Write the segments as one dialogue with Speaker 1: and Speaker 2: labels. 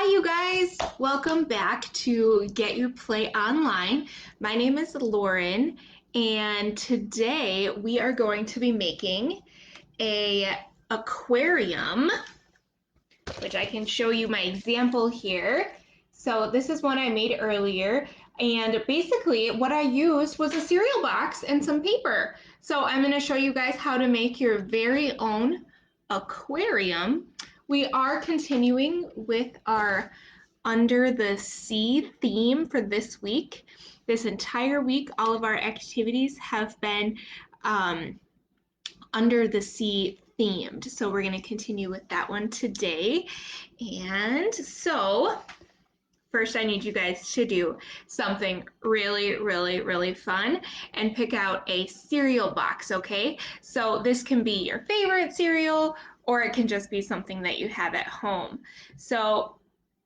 Speaker 1: Hi, you guys. Welcome back to Get Your Play Online. My name is Lauren, and today we are going to be making a aquarium, which I can show you my example here. So this is one I made earlier, and basically what I used was a cereal box and some paper. So I'm going to show you guys how to make your very own aquarium. We are continuing with our Under the Sea theme for this week. This entire week, all of our activities have been Under the Sea themed. So we're going to continue with that one today. And so first I need you guys to do something really fun and pick out a cereal box, okay? So this can be your favorite cereal, or it can just be something that you have at home. So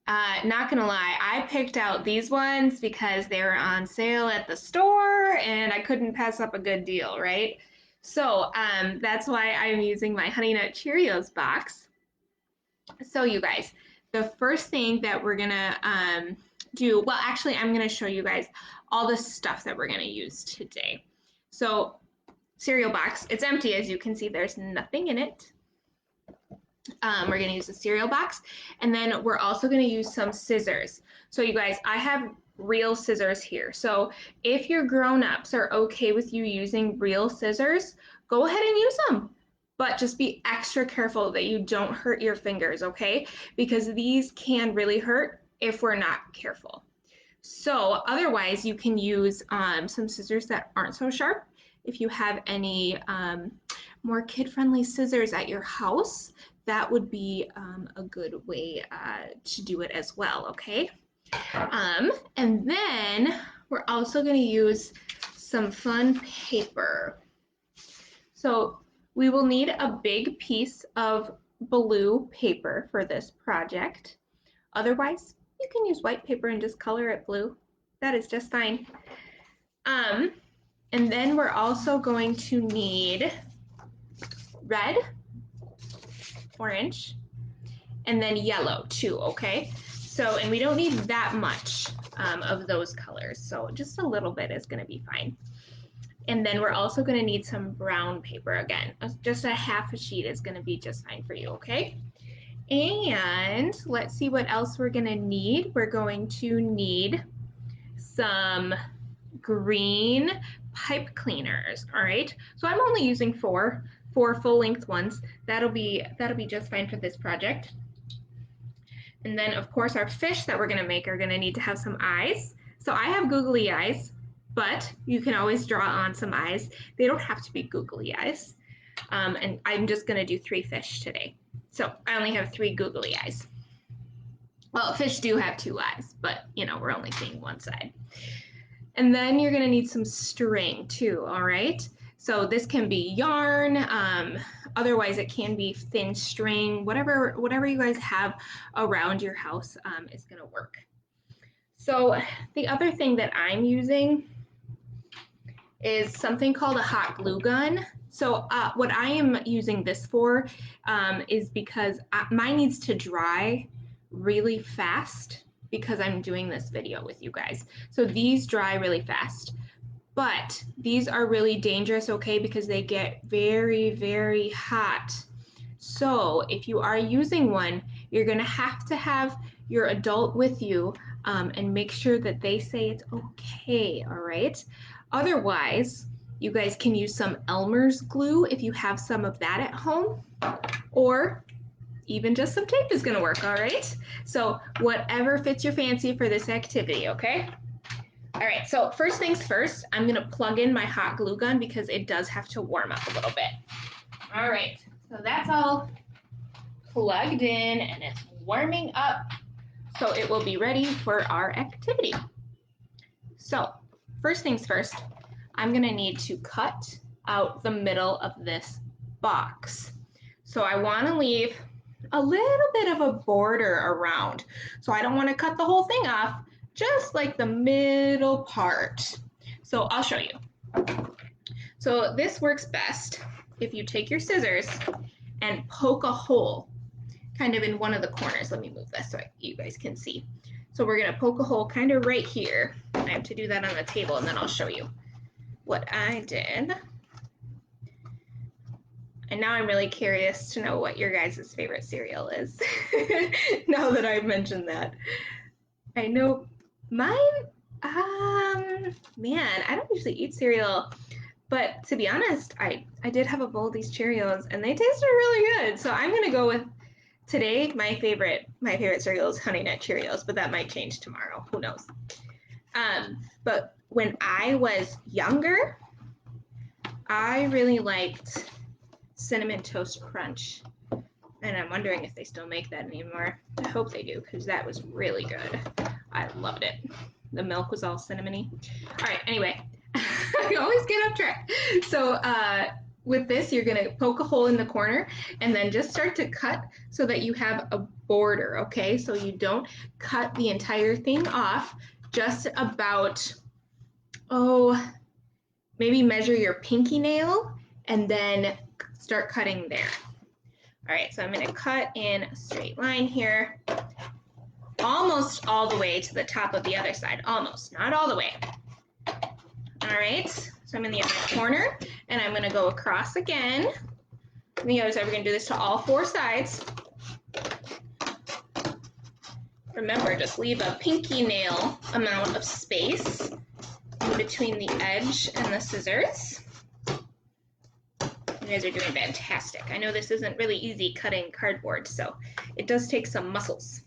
Speaker 1: not gonna lie, I picked out these ones because they were on sale at the store and I couldn't pass up a good deal, right? So that's why I'm using my Honey Nut Cheerios box. So you guys, the first thing that we're gonna do, well, actually, I'm gonna show you guys all the stuff that we're gonna use today. So cereal box, it's empty, as you can see, there's nothing in it. We're gonna use the cereal box, and then we're also gonna use some scissors. So you guys, I have real scissors here. So if your grown-ups are okay with you using real scissors, go ahead and use them. But just be extra careful that you don't hurt your fingers, okay? Because these can really hurt if we're not careful. So otherwise, you can use some scissors that aren't so sharp. If you have any more kid-friendly scissors at your house, that would be a good way to do it as well, okay? And then we're also going to use some fun paper. So we will need a big piece of blue paper for this project. Otherwise, you can use white paper and just color it blue. That is just fine. And then we're also going to need red, orange, and then yellow too, okay? So, and we don't need that much of those colors, so just a little bit is gonna be fine. And then we're also gonna need some brown paper again. Just a half a sheet is gonna be just fine for you, okay? And let's see what else we're gonna need. We're going to need some green pipe cleaners, all right? So I'm only using four full-length ones. That'll be just fine for this project. And then of course our fish that we're gonna make are gonna need to have some eyes. So I have googly eyes, but you can always draw on some eyes. They don't have to be googly eyes. And I'm just gonna do 3 fish today. So I only have 3 googly eyes. Well, fish do have 2 eyes, but you know, we're only seeing one side. And then you're gonna need some string too, all right? So this can be yarn, otherwise it can be thin string, whatever you guys have around your house is gonna work. So the other thing that I'm using is something called a hot glue gun. So what I am using this for is because mine needs to dry really fast because I'm doing this video with you guys. So these dry really fast, but these are really dangerous, okay, because they get very hot. So if you are using one, you're gonna have to have your adult with you and make sure that they say it's okay, all right? Otherwise, you guys can use some Elmer's glue if you have some of that at home, or even just some tape is gonna work, all right? So whatever fits your fancy for this activity, okay? All right, so first things first, I'm gonna plug in my hot glue gun because it does have to warm up a little bit. All right, so that's all plugged in and it's warming up, so it will be ready for our activity. So first things first, I'm gonna need to cut out the middle of this box. So I wanna leave a little bit of a border around. So I don't wanna cut the whole thing off, just like the middle part. So I'll show you. So this works best if you take your scissors and poke a hole kind of in one of the corners. Let me move this so you guys can see. So we're gonna poke a hole kind of right here. I have to do that on the table and then I'll show you what I did. And now I'm really curious to know what your guys' favorite cereal is. Now that I've mentioned that. I know mine, man, I don't usually eat cereal, but to be honest, I did have a bowl of these Cheerios and they tasted really good. So I'm gonna go with today, my favorite cereal is Honey Nut Cheerios, but that might change tomorrow, who knows. But when I was younger, I really liked Cinnamon Toast Crunch. And I'm wondering if they still make that anymore. I hope they do, because that was really good. I loved it. The milk was all cinnamony. All right, anyway, I always get off track. So with this, you're gonna poke a hole in the corner and then just start to cut so that you have a border, okay? So you don't cut the entire thing off, just about, maybe measure your pinky nail and then start cutting there. All right, so I'm gonna cut in a straight line here, almost all the way to the top of the other side, almost, not all the way. All right, so I'm in the other corner and I'm gonna go across again. On the other side, we're gonna do this to all four sides. Remember, just leave a pinky nail amount of space in between the edge and the scissors. You guys are doing fantastic. I know this isn't really easy cutting cardboard, so it does take some muscles.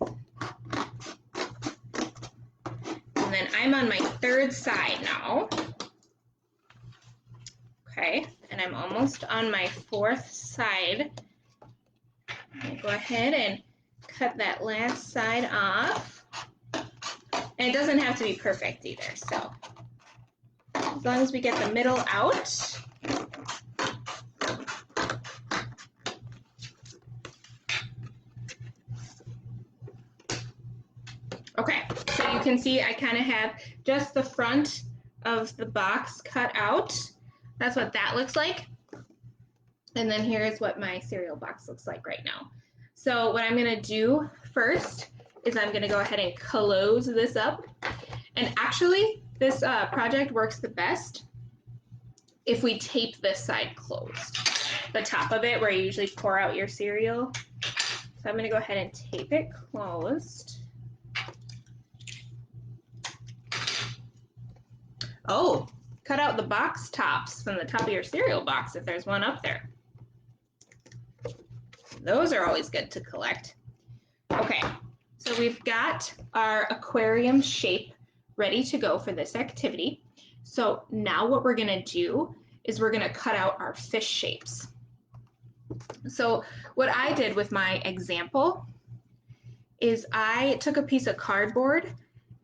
Speaker 1: And then I'm on my third side now. Okay, and I'm almost on my fourth side. I'm gonna go ahead and cut that last side off. And it doesn't have to be perfect either, so as long as we get the middle out. Okay, so you can see I kind of have just the front of the box cut out. That's what that looks like. And then here's what my cereal box looks like right now. So what I'm gonna do first is I'm gonna go ahead and close this up. And actually, this project works the best if we tape this side closed. The top of it where you usually pour out your cereal. So I'm gonna go ahead and tape it closed. Oh, cut out the box tops from the top of your cereal box if there's one up there. Those are always good to collect. Okay, so we've got our aquarium shape ready to go for this activity. So now what we're gonna do is we're gonna cut out our fish shapes. So what I did with my example is I took a piece of cardboard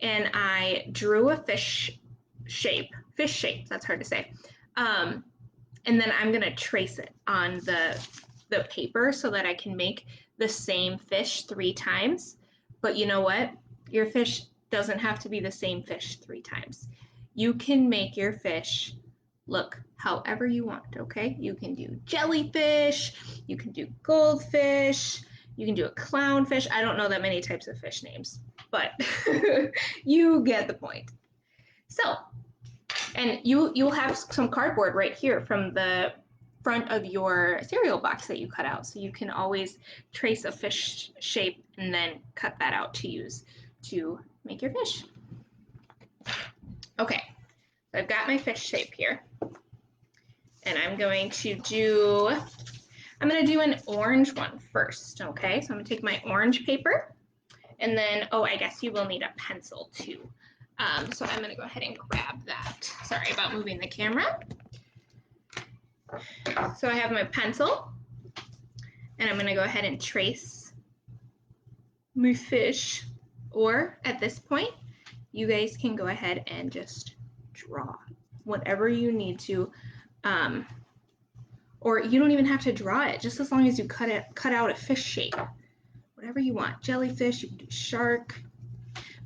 Speaker 1: and I drew a fish shape, that's hard to say. And then I'm gonna trace it on the paper so that I can make the same fish 3 times. But you know what? Your fish doesn't have to be the same fish 3 times. You can make your fish look however you want, okay? You can do jellyfish, you can do goldfish, you can do a clownfish. I don't know that many types of fish names, but you get the point. So, and you'll have some cardboard right here from the front of your cereal box that you cut out. So you can always trace a fish shape and then cut that out to use to make your fish. Okay, so I've got my fish shape here. And I'm going to do an orange one first, okay? So I'm gonna take my orange paper and then, I guess you will need a pencil too. So I'm gonna go ahead and grab that. Sorry about moving the camera. So I have my pencil and I'm gonna go ahead and trace my fish, or at this point, you guys can go ahead and just draw whatever you need to, or you don't even have to draw it, just as long as you cut out a fish shape, whatever you want. Jellyfish, you can do shark,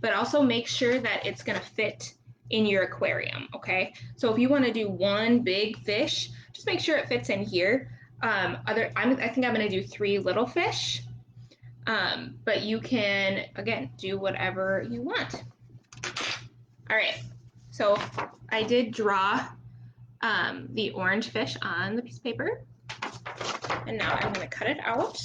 Speaker 1: but also make sure that it's gonna fit in your aquarium, okay? So if you wanna do one big fish, just make sure it fits in here. I think I'm gonna do 3 little fish, But you can, again, do whatever you want. All right, so I did draw the orange fish on the piece of paper, and now I'm going to cut it out.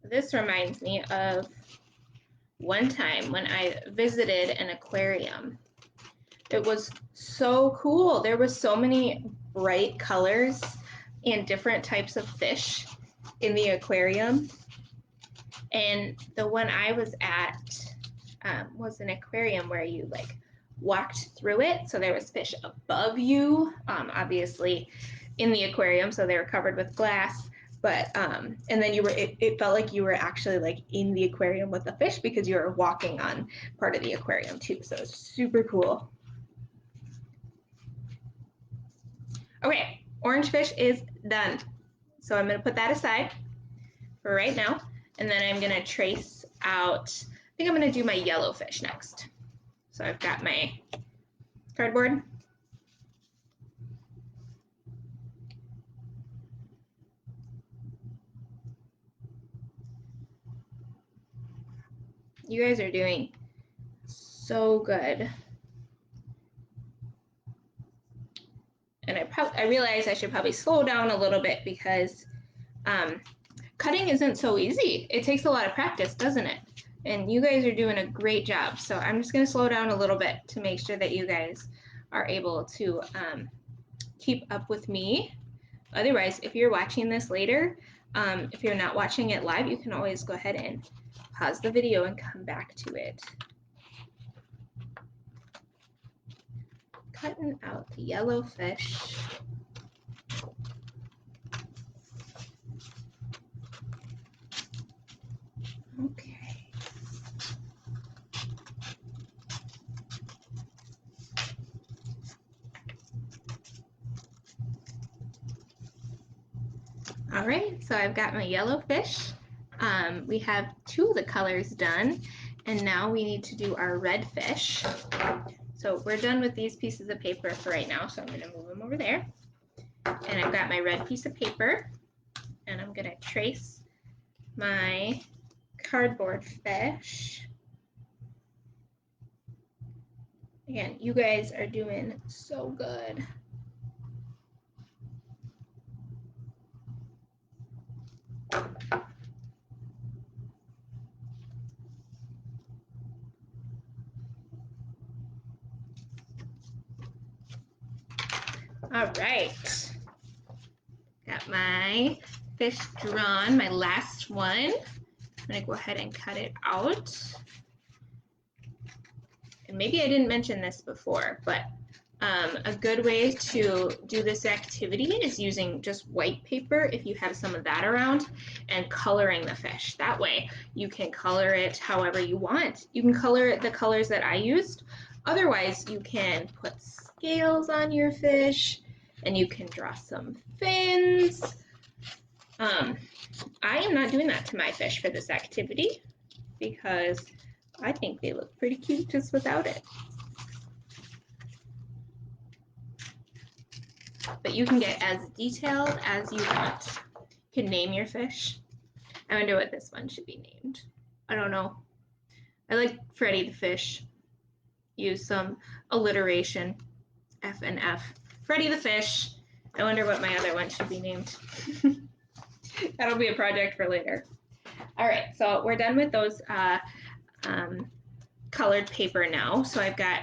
Speaker 1: This reminds me of one time when I visited an aquarium. It was so cool. There were so many bright colors and different types of fish in the aquarium. And the one I was at was an aquarium where you like walked through it. So there was fish above you, obviously in the aquarium, so they were covered with glass. But and then it felt like you were actually like in the aquarium with the fish because you were walking on part of the aquarium too. So it's super cool. Okay, orange fish is done. So I'm going to put that aside for right now. And then I'm going to trace out, I think I'm going to do my yellow fish next. So I've got my cardboard. You guys are doing so good. And I realize I should probably slow down a little bit because cutting isn't so easy. It takes a lot of practice, doesn't it? And you guys are doing a great job. So I'm just going to slow down a little bit to make sure that you guys are able to keep up with me. Otherwise, if you're watching this later, if you're not watching it live, you can always go ahead and pause the video and come back to it. Cutting out the yellow fish. Okay. All right, so I've got my yellow fish. We have 2 of the colors done, and now we need to do our red fish. So we're done with these pieces of paper for right now, so I'm going to move them over there. And I've got my red piece of paper, and I'm going to trace my cardboard fish. Again, you guys are doing so good. All right, got my fish drawn, my last one. I'm gonna go ahead and cut it out. And maybe I didn't mention this before, but a good way to do this activity is using just white paper if you have some of that around and coloring the fish. That way you can color it however you want. You can color it the colors that I used. Otherwise, you can put scales on your fish and you can draw some fins. I am not doing that to my fish for this activity because I think they look pretty cute just without it. But you can get as detailed as you want. You can name your fish. I wonder what this one should be named. I don't know. I like Freddy the fish. Use some alliteration. F and F. Freddy the fish. I wonder what my other one should be named. That'll be a project for later. All right, so we're done with those colored paper now. So I've got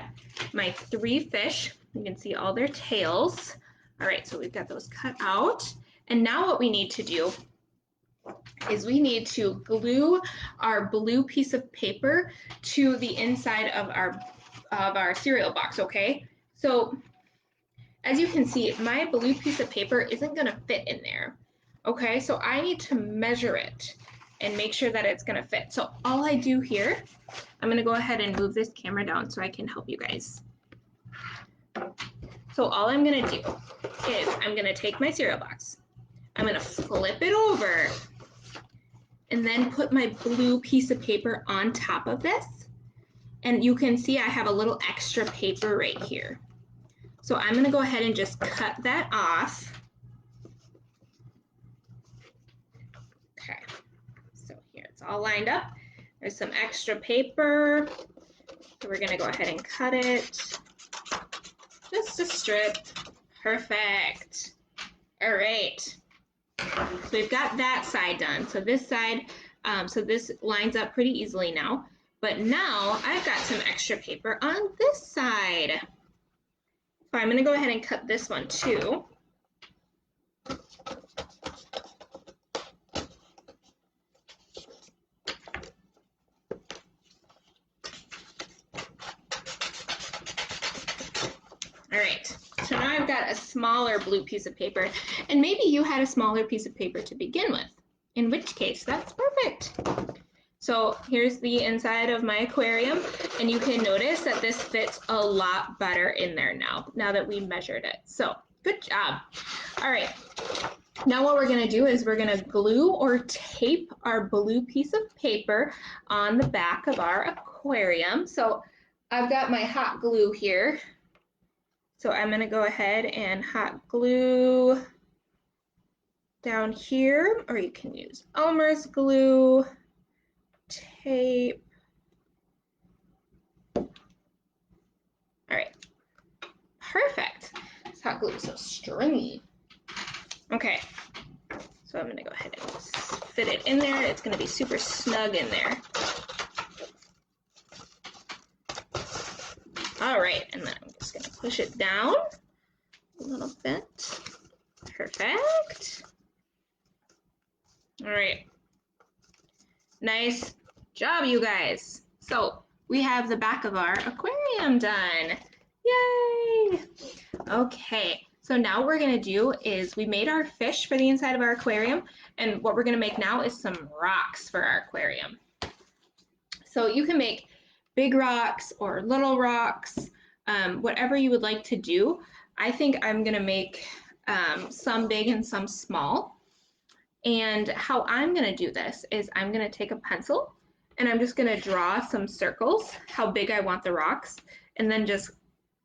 Speaker 1: my 3 fish. You can see all their tails. All right, so we've got those cut out. And now what we need to do is we need to glue our blue piece of paper to the inside of our cereal box, okay? So as you can see, my blue piece of paper isn't gonna fit in there, okay? So I need to measure it and make sure that it's gonna fit. So all I do here, I'm gonna go ahead and move this camera down so I can help you guys. So all I'm gonna do is I'm gonna take my cereal box, I'm gonna flip it over, and then put my blue piece of paper on top of this. And you can see I have a little extra paper right here. So I'm gonna go ahead and just cut that off. Okay, so here it's all lined up. There's some extra paper. So we're gonna go ahead and cut it. Just a strip. Perfect. All right. So we've got that side done. So this side, so this lines up pretty easily now. But now I've got some extra paper on this side. So I'm gonna go ahead and cut this one too. All right, so now I've got a smaller blue piece of paper, and maybe you had a smaller piece of paper to begin with, in which case that's perfect. So here's the inside of my aquarium, and you can notice that this fits a lot better in there now that we measured it. So good job. All right, now what we're gonna do is we're gonna glue or tape our blue piece of paper on the back of our aquarium. So I've got my hot glue here. So I'm going to go ahead and hot glue down here, or you can use Elmer's glue, tape. All right, perfect. This hot glue is so stringy. Okay, so I'm going to go ahead and fit it in there. It's going to be super snug in there. All right, and then I'm just gonna push it down a little bit. Perfect. All right, nice job, you guys. So we have the back of our aquarium done. Yay! Okay, so now what we're gonna do is we made our fish for the inside of our aquarium, and what we're gonna make now is some rocks for our aquarium. So you can make big rocks or little rocks, whatever you would like to do. I think I'm gonna make some big and some small. And how I'm gonna do this is I'm gonna take a pencil and I'm just gonna draw some circles, how big I want the rocks, and then just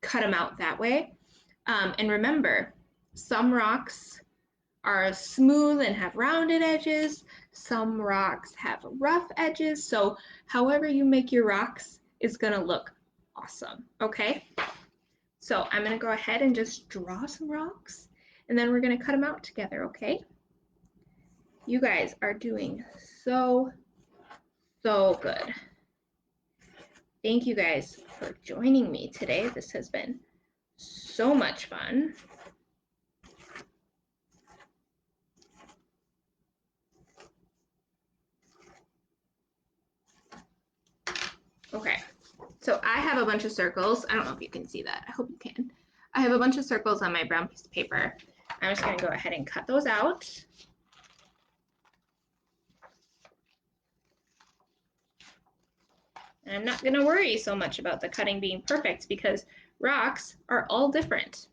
Speaker 1: cut them out that way. And remember, some rocks are smooth and have rounded edges. Some rocks have rough edges. So however you make your rocks is gonna look awesome, okay? So I'm gonna go ahead and just draw some rocks, and then we're gonna cut them out together, okay? You guys are doing so good. Thank you guys for joining me today. This has been so much fun. Okay, so I have a bunch of circles. I don't know if you can see that. I hope you can. I have a bunch of circles on my brown piece of paper. I'm just gonna go ahead and cut those out. And I'm not gonna worry so much about the cutting being perfect because rocks are all different.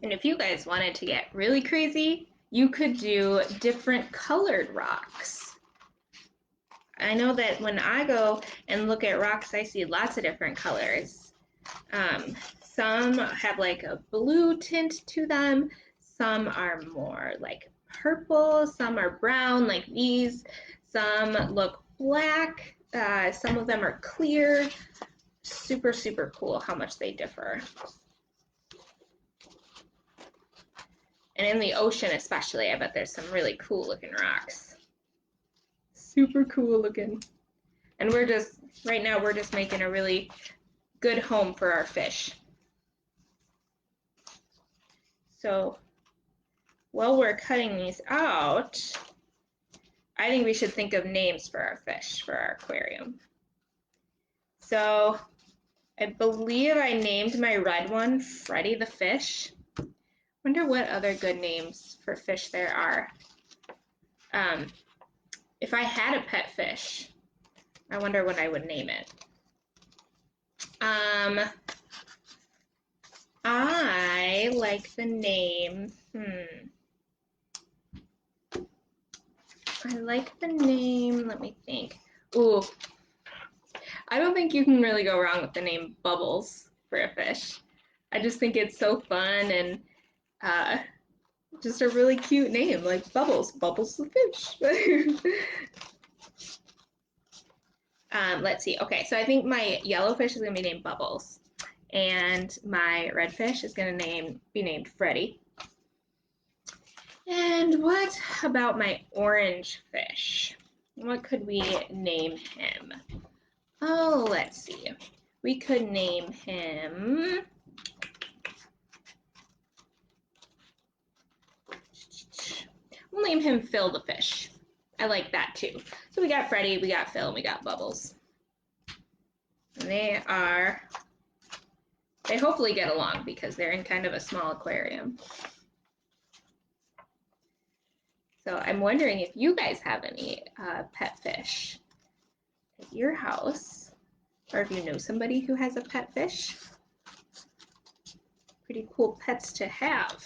Speaker 1: And if you guys wanted to get really crazy, you could do different colored rocks. I know that when I go and look at rocks, I see lots of different colors. Some have like a blue tint to them. Some are more like purple. Some are brown like these. Some look black. Some of them are clear. Super, super cool how much they differ. And in the ocean especially, I bet there's some really cool looking rocks. Super cool looking. And we're just, right now, we're just making a really good home for our fish. So while we're cutting these out, I think we should think of names for our fish, for our aquarium. So I believe I named my red one Freddy the Fish. Wonder what other good names for fish there are. If I had a pet fish, I wonder what I would name it. I like the name, I like the name, let me think. Ooh, I don't think you can really go wrong with the name Bubbles for a fish. I just think it's so fun and just a really cute name, like Bubbles, Bubbles the fish. Let's see. Okay, so I think my yellow fish is gonna be named Bubbles, and my red fish is gonna be named Freddy. And what about my orange fish? What could we name him? Oh, let's see. We could name him. We'll name him Phil the fish. I like that too. So we got Freddy, we got Phil, and we got Bubbles. And they hopefully get along because they're in kind of a small aquarium. So I'm wondering if you guys have any pet fish at your house, or if you know somebody who has a pet fish. Pretty cool pets to have.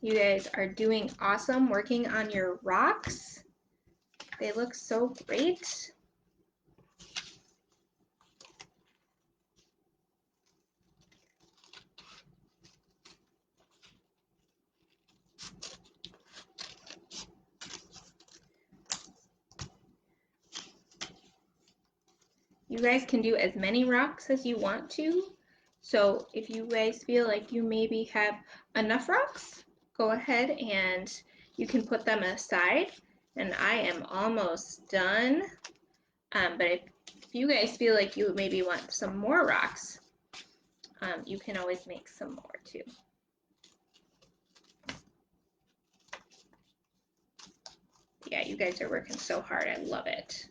Speaker 1: You guys are doing awesome working on your rocks. They look so great. You guys can do as many rocks as you want to. So if you guys feel like you maybe have enough rocks, go ahead and you can put them aside. And I am almost done. But if you guys feel like you maybe want some more rocks, you can always make some more too. Yeah, you guys are working so hard. I love it.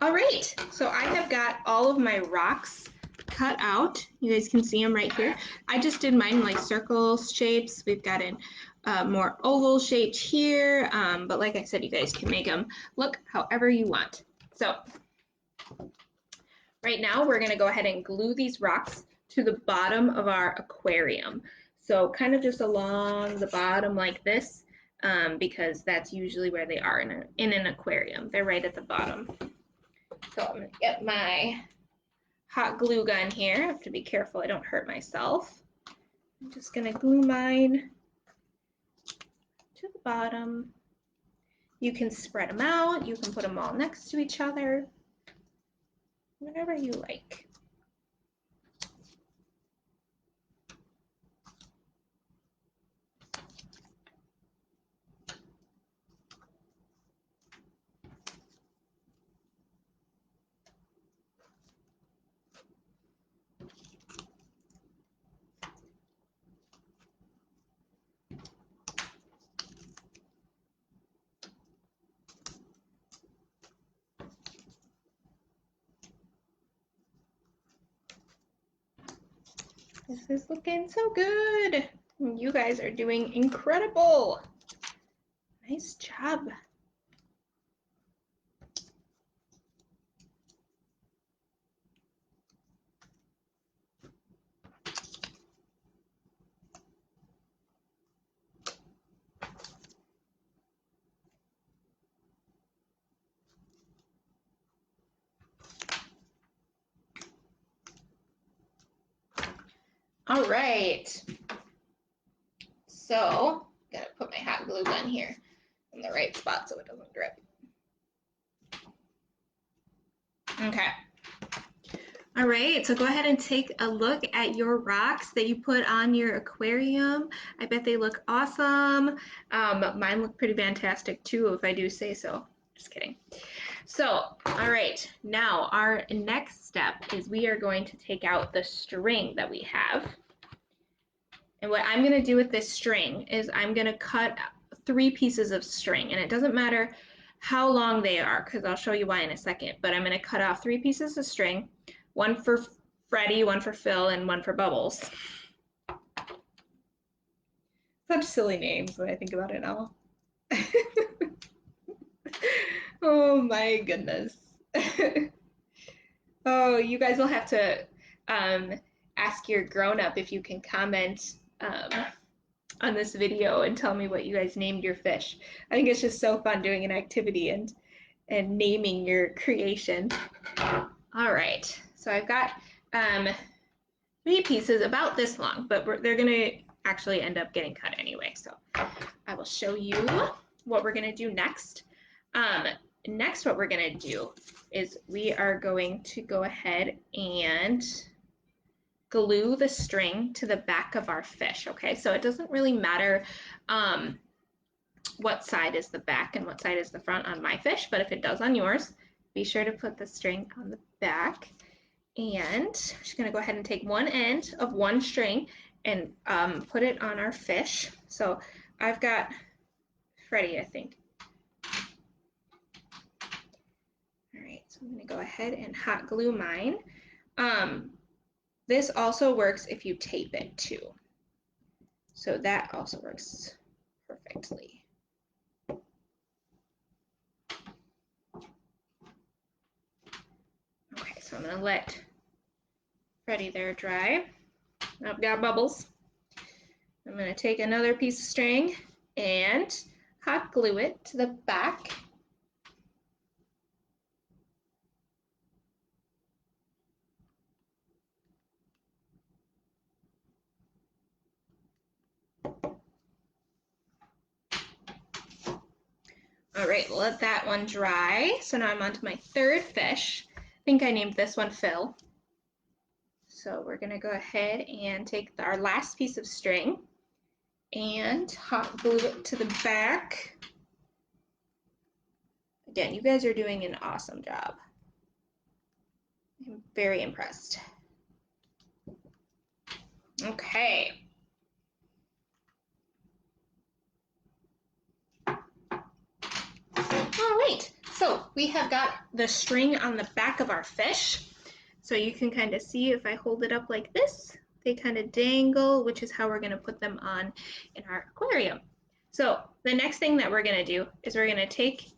Speaker 1: All right, so I have got all of my rocks cut out. You guys can see them right here. I just did mine like circle shapes. We've got a more oval shaped here, but like I said, you guys can make them look however you want. So right now we're gonna go ahead and glue these rocks to the bottom of our aquarium. So kind of just along the bottom like this, because that's usually where they are in an aquarium. They're right at the bottom. So I'm gonna get my hot glue gun here. I have to be careful I don't hurt myself. I'm just gonna glue mine to the bottom. You can spread them out. You can put them all next to each other, whatever you like. This is looking so good. You guys are doing incredible. Nice job. All right. So, I'm gonna put my hot glue gun here in the right spot so it doesn't drip. Okay. All right, so go ahead and take a look at your rocks that you put on your aquarium. I bet they look awesome. Mine look pretty fantastic too, if I do say so. Just kidding. So, all right, now our next step is we are going to take out the string that we have. And what I'm going to do with this string is I'm going to cut 3 pieces of string, and it doesn't matter how long they are because I'll show you why in a second, but I'm going to cut off 3 pieces of string, one for Freddie, one for Phil, and one for Bubbles. Such silly names when I think about it now. Oh my goodness. Oh, you guys will have to ask your grown-up if you can comment on this video and tell me what you guys named your fish. I think it's just so fun doing an activity and naming your creation. All right, so I've got 3 pieces about this long, but they're gonna actually end up getting cut anyway. So I will show you what we're gonna do next. Next, what we're gonna do is we are going to go ahead and glue the string to the back of our fish, okay? So it doesn't really matter what side is the back and what side is the front on my fish, but if it does on yours, be sure to put the string on the back. And I'm just gonna go ahead and take one end of one string and put it on our fish. So I've got Freddie, I think. All right, so I'm gonna go ahead and hot glue mine. This also works if you tape it too. So that also works perfectly. Okay, so I'm gonna let Freddie there dry. I've got Bubbles. I'm gonna take another piece of string and hot glue it to the back. All right, let that one dry. So now I'm on to my third fish. I think I named this one Phil. So we're gonna go ahead and take our last piece of string and hot glue it to the back. Again, you guys are doing an awesome job. I'm very impressed. Okay. All right, so we have got the string on the back of our fish. So you can kind of see if I hold it up like this, they kind of dangle, which is how we're going to put them on in our aquarium. So the next thing that we're going to do is we're going to take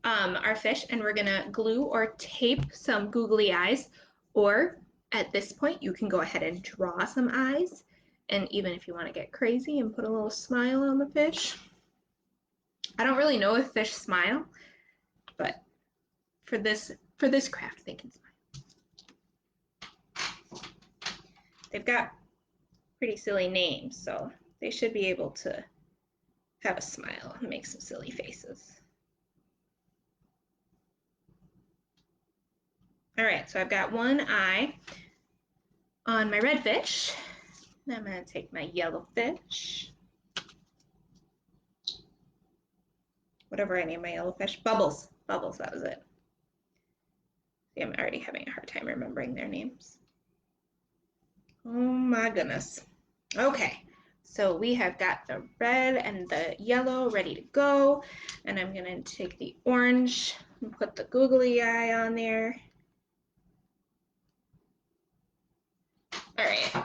Speaker 1: our fish and we're going to glue or tape some googly eyes, or at this point you can go ahead and draw some eyes, and even if you want to get crazy and put a little smile on the fish. I don't really know if fish smile, but for this craft they can smile. They've got pretty silly names, so they should be able to have a smile and make some silly faces. All right, so I've got one eye on my red fish. Now I'm gonna take my yellow fish. Whatever I named my yellow fish. Bubbles. Bubbles, that was it. See, I'm already having a hard time remembering their names. Oh my goodness. Okay, so we have got the red and the yellow ready to go, and I'm gonna take the orange and put the googly eye on there. All right.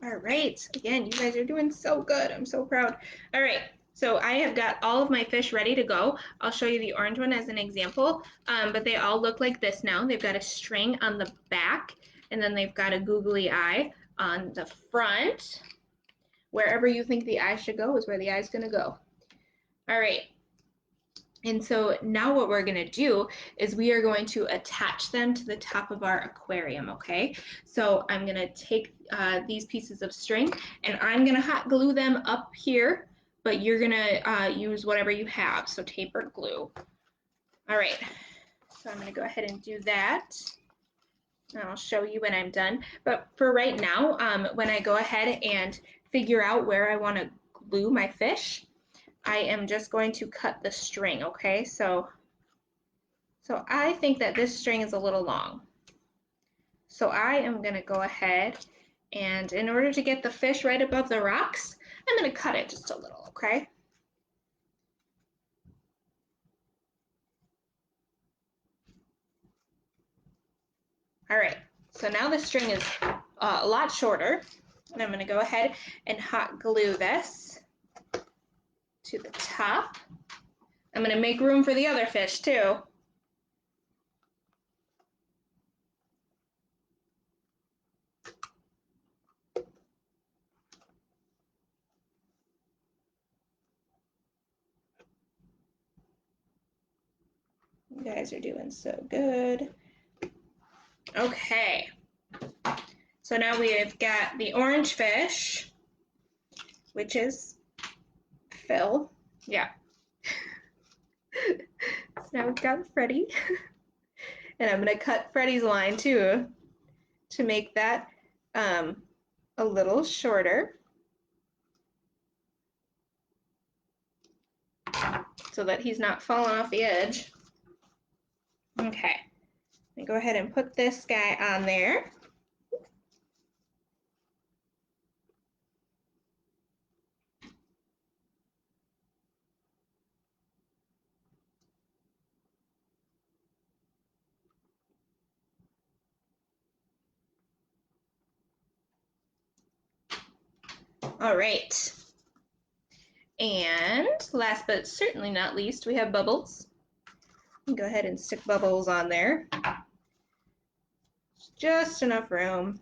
Speaker 1: All right, again, you guys are doing so good. I'm so proud. All right, so I have got all of my fish ready to go. I'll show you the orange one as an example, but they all look like this now. They've got a string on the back, and then they've got a googly eye on the front. Wherever you think the eye should go is where the eye's gonna go. All right, and so now what we're gonna do is we are going to attach them to the top of our aquarium, okay? So I'm gonna take these pieces of string and I'm gonna hot glue them up here, but you're gonna use whatever you have, so tape or glue. All right, so I'm gonna go ahead and do that. I'll show you when I'm done. But for right now, when I go ahead and figure out where I want to glue my fish, I am just going to cut the string, okay? So I think that this string is a little long. So I am going to go ahead and in order to get the fish right above the rocks, I'm going to cut it just a little, okay? All right, so now the string is a lot shorter, and I'm going to go ahead and hot glue this to the top. I'm going to make room for the other fish too. You guys are doing so good. Okay, so now we've got the orange fish, which is Phil. Yeah. So now we've got Freddie. And I'm going to cut Freddie's line too to make that a little shorter so that he's not falling off the edge. Okay, let me go ahead and put this guy on there. All right. And last but certainly not least, we have Bubbles. Go ahead and stick Bubbles on there. Just enough room.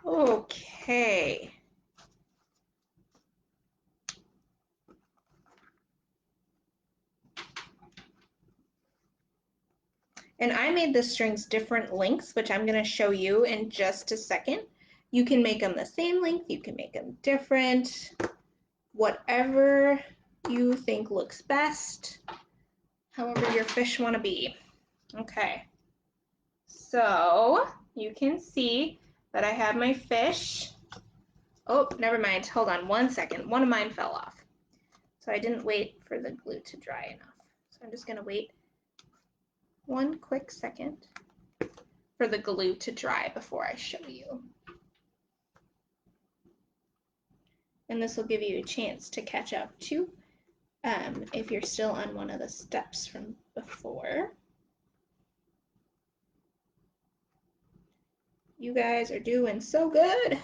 Speaker 1: Okay. And I made the strings different lengths, which I'm going to show you in just a second. You can make them the same length, you can make them different, whatever you think looks best, however your fish want to be. Okay, so you can see that I have my fish. Oh, never mind, hold on one second. One of mine fell off. So I didn't wait for the glue to dry enough. So I'm just going to wait one quick second for the glue to dry before I show you. And this will give you a chance to catch up too, if you're still on one of the steps from before. You guys are doing so good.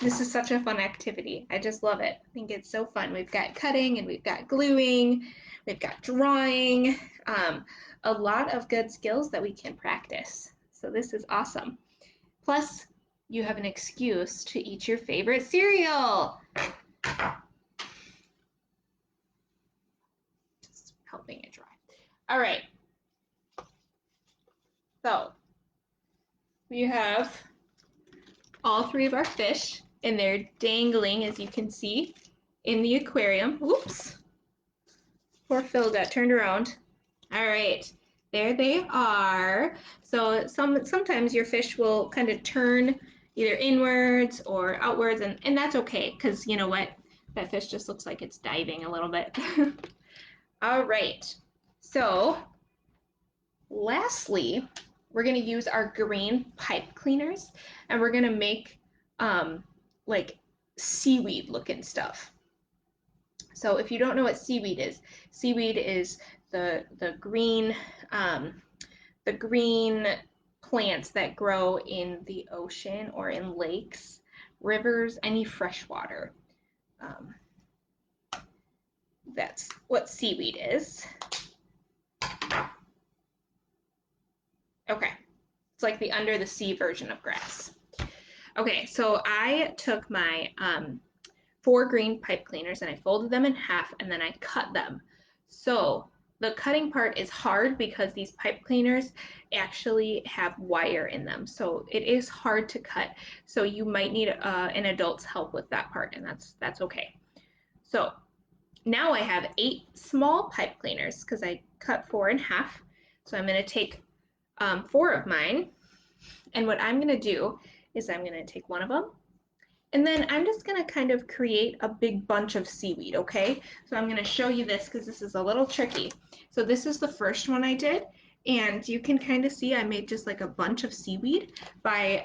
Speaker 1: This is such a fun activity. I just love it. I think it's so fun. We've got cutting and we've got gluing, we've got drawing, a lot of good skills that we can practice. So this is awesome. Plus, you have an excuse to eat your favorite cereal. Just helping it dry. All right. So we have all three of our fish, and they're dangling, as you can see, in the aquarium. Oops. Poor Phil got turned around. All right, there they are. So sometimes your fish will kind of turn either inwards or outwards, and that's okay, because you know what? That fish just looks like it's diving a little bit. All right, so lastly, we're going to use our green pipe cleaners, and we're going to make like seaweed looking stuff. So if you don't know what seaweed is the green plants that grow in the ocean or in lakes, rivers, any fresh water. That's what seaweed is. Okay, it's like the under the sea version of grass. Okay, so I took my 4 green pipe cleaners and I folded them in half and then I cut them. So the cutting part is hard because these pipe cleaners actually have wire in them. So it is hard to cut. So you might need an adult's help with that part, and that's okay. So now I have 8 small pipe cleaners because I cut 4 in half. So I'm going to take 4 of mine, and what I'm going to do is I'm going to take one of them, and then I'm just going to kind of create a big bunch of seaweed, okay? So I'm going to show you this because this is a little tricky. So this is the first one I did, and you can kind of see I made just like a bunch of seaweed by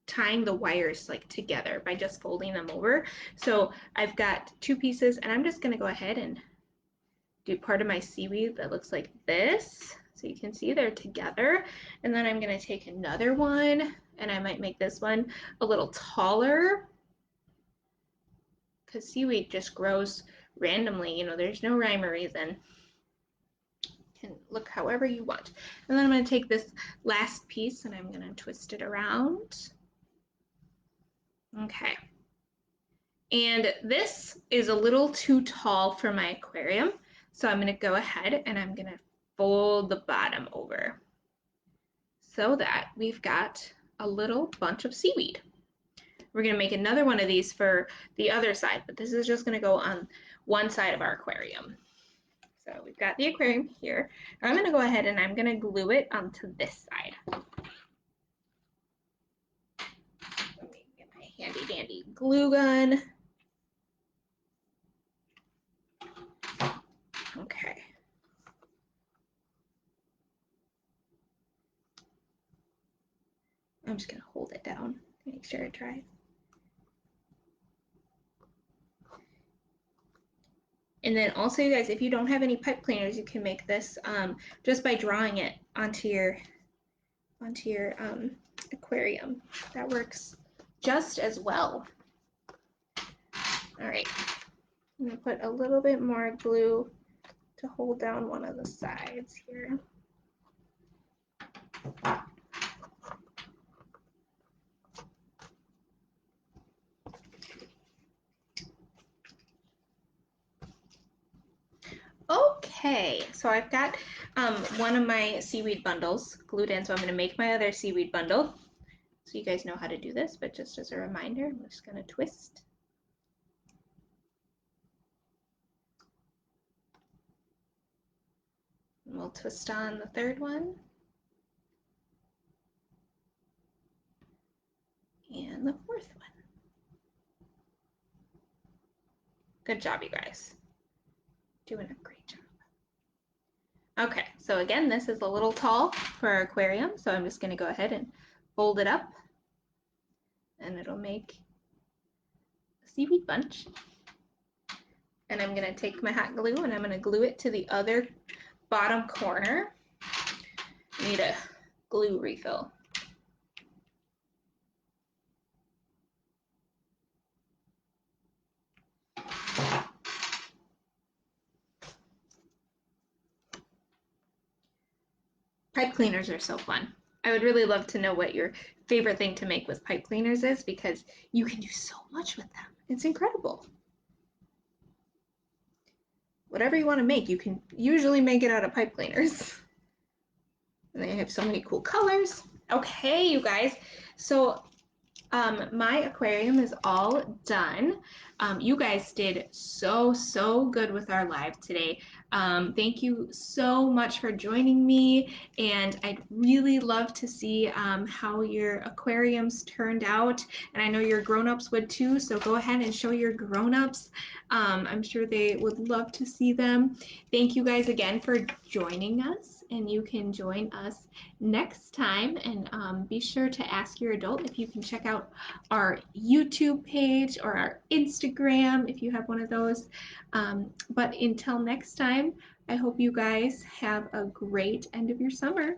Speaker 1: tying the wires like together by just folding them over. So I've got 2 pieces, and I'm just going to go ahead and do part of my seaweed that looks like this. So you can see they're together. And then I'm going to take another one, and I might make this one a little taller because seaweed just grows randomly. You know, there's no rhyme or reason. You can look however you want. And then I'm going to take this last piece and I'm going to twist it around. Okay. And this is a little too tall for my aquarium. So I'm going to go ahead and I'm going to fold the bottom over so that we've got a little bunch of seaweed. We're going to make another one of these for the other side, but this is just going to go on one side of our aquarium. So we've got the aquarium here. I'm going to go ahead and I'm going to glue it onto this side. Let me get my handy dandy glue gun. Okay. I'm just going to hold it down to make sure it dries. And then also, you guys, if you don't have any pipe cleaners, you can make this just by drawing it onto your aquarium. That works just as well. All right, I'm gonna put a little bit more glue to hold down one of the sides here. Okay, so I've got one of my seaweed bundles glued in, so I'm going to make my other seaweed bundle. So you guys know how to do this, but just as a reminder, I'm just going to twist. And we'll twist on the third one. And the fourth one. Good job, you guys. Doing a great job. Okay, so again, this is a little tall for our aquarium, so I'm just going to go ahead and fold it up, and it'll make a seaweed bunch. And I'm going to take my hot glue and I'm going to glue it to the other bottom corner. I need a glue refill. Pipe cleaners are so fun. I would really love to know what your favorite thing to make with pipe cleaners is, because you can do so much with them. It's incredible. Whatever you want to make, you can usually make it out of pipe cleaners. And they have so many cool colors. Okay, you guys. So my aquarium is all done. You guys did so good with our live today. Thank you so much for joining me, and I'd really love to see how your aquariums turned out, and I know your grown-ups would too, so go ahead and show your grown-ups. I'm sure they would love to see them. Thank you guys again for joining us, and you can join us next time, and be sure to ask your adult if you can check out our YouTube page or our Instagram if you have one of those. But until next time, I hope you guys have a great end of your summer.